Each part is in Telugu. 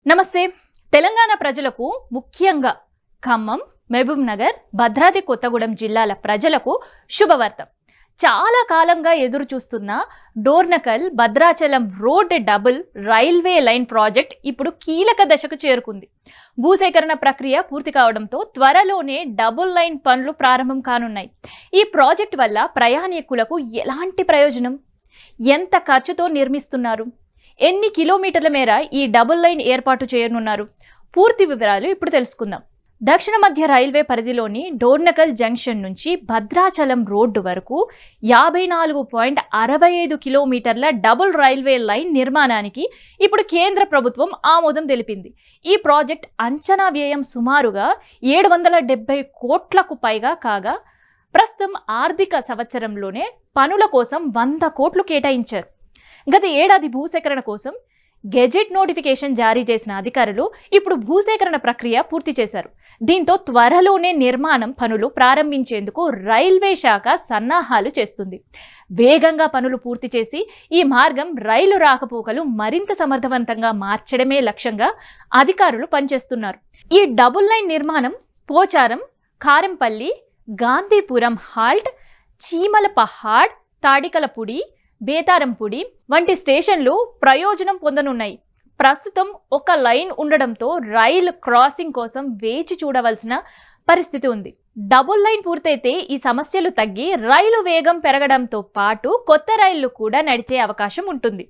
నమస్తే. తెలంగాణ ప్రజలకు ముఖ్యంగా ఖమ్మం, మహబూబ్ నగర్, భద్రాద్రి కొత్తగూడెం జిల్లాల ప్రజలకు శుభవార్త. చాలా కాలంగా ఎదురు చూస్తున్న Dornakal Bhadrachalam road double railway line project ఇప్పుడు కీలక దశకు చేరుకుంది. భూసేకరణ ప్రక్రియ పూర్తి కావడంతో త్వరలోనే డబుల్ లైన్ పనులు ప్రారంభం కానున్నాయి. ఈ ప్రాజెక్ట్ వల్ల ప్రయాణికులకు ఎలాంటి ప్రయోజనం, ఎంత ఖర్చుతో నిర్మిస్తున్నారు, ఎన్ని కిలోమీటర్ల మేర ఈ డబుల్ లైన్ ఏర్పాటు చేయనున్నారు, పూర్తి వివరాలు ఇప్పుడు తెలుసుకుందాం. దక్షిణ మధ్య రైల్వే పరిధిలోని డోర్నకల్ జంక్షన్ నుంచి భద్రాచలం రోడ్డు వరకు 54.65 కిలోమీటర్ల డబుల్ రైల్వే లైన్ నిర్మాణానికి ఇప్పుడు కేంద్ర ప్రభుత్వం ఆమోదం తెలిపింది. ఈ ప్రాజెక్ట్ అంచనా వ్యయం సుమారుగా 770 కోట్లకు పైగా కాగా ప్రస్తుతం ఆర్థిక సంవత్సరంలోనే పనుల కోసం 100 కోట్లు కేటాయించారు. గత ఏడాది భూసేకరణ కోసం గెజెట్ నోటిఫికేషన్ జారీ చేసిన అధికారులు ఇప్పుడు భూసేకరణ ప్రక్రియ పూర్తి చేశారు. దీంతో త్వరలోనే నిర్మాణం పనులు ప్రారంభించేందుకు రైల్వే శాఖ సన్నాహాలు చేస్తుంది. వేగంగా పనులు పూర్తి చేసి ఈ మార్గం రైలు రాకపోకలు మరింత సమర్థవంతంగా మార్చడమే లక్ష్యంగా అధికారులు పనిచేస్తున్నారు. ఈ డబుల్ లైన్ నిర్మాణం పోచారం, కారంపల్లి, గాంధీపురం హాల్ట్, చీమలపహాడ్, తాడికలపూడి, బేతారంపూడి వంటి స్టేషన్లు ప్రయోజనం పొందనున్నాయి. ప్రస్తుతం ఒక లైన్ ఉండడంతో రైలు క్రాసింగ్ కోసం వేచి చూడవలసిన పరిస్థితి ఉంది. డబుల్ లైన్ పూర్తయితే ఈ సమస్యలు తగ్గి రైలు వేగం పెరగడంతో పాటు కొత్త రైళ్లు కూడా నడిచే అవకాశం ఉంటుంది.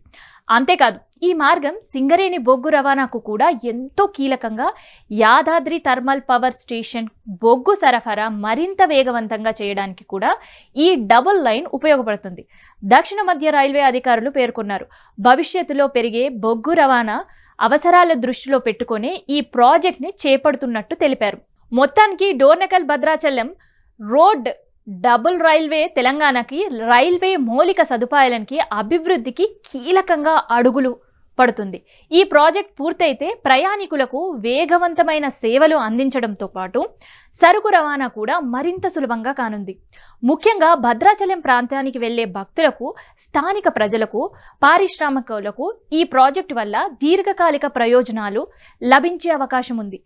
అంతేకాదు, ఈ మార్గం సింగరేణి బొగ్గు రవాణాకు కూడా ఎంతో కీలకంగా యాదాద్రి థర్మల్ పవర్ స్టేషన్ బొగ్గు సరఫరా మరింత వేగవంతంగా చేయడానికి కూడా ఈ డబుల్ లైన్ ఉపయోగపడుతుంది. దక్షిణ మధ్య రైల్వే అధికారులు పేర్కొన్నారు. భవిష్యత్తులో పెరిగే బొగ్గు రవాణా అవసరాల దృష్టిలో పెట్టుకుని ఈ ప్రాజెక్ట్ని చేపడుతున్నట్టు తెలిపారు. మొత్తానికి Dornakal Bhadrachalam road double railway తెలంగాణకి రైల్వే మౌలిక సదుపాయాలకి అభివృద్ధికి కీలకంగా అడుగులు పడుతుంది. ఈ ప్రాజెక్ట్ పూర్తయితే ప్రయాణికులకు వేగవంతమైన సేవలు అందించడంతో పాటు సరుకు రవాణా కూడా మరింత సులభంగా కానుంది. ముఖ్యంగా భద్రాచలం ప్రాంతానికి వెళ్లే భక్తులకు, స్థానిక ప్రజలకు, పారిశ్రామికులకు ఈ ప్రాజెక్టు వల్ల దీర్ఘకాలిక ప్రయోజనాలు లభించే అవకాశం ఉంది.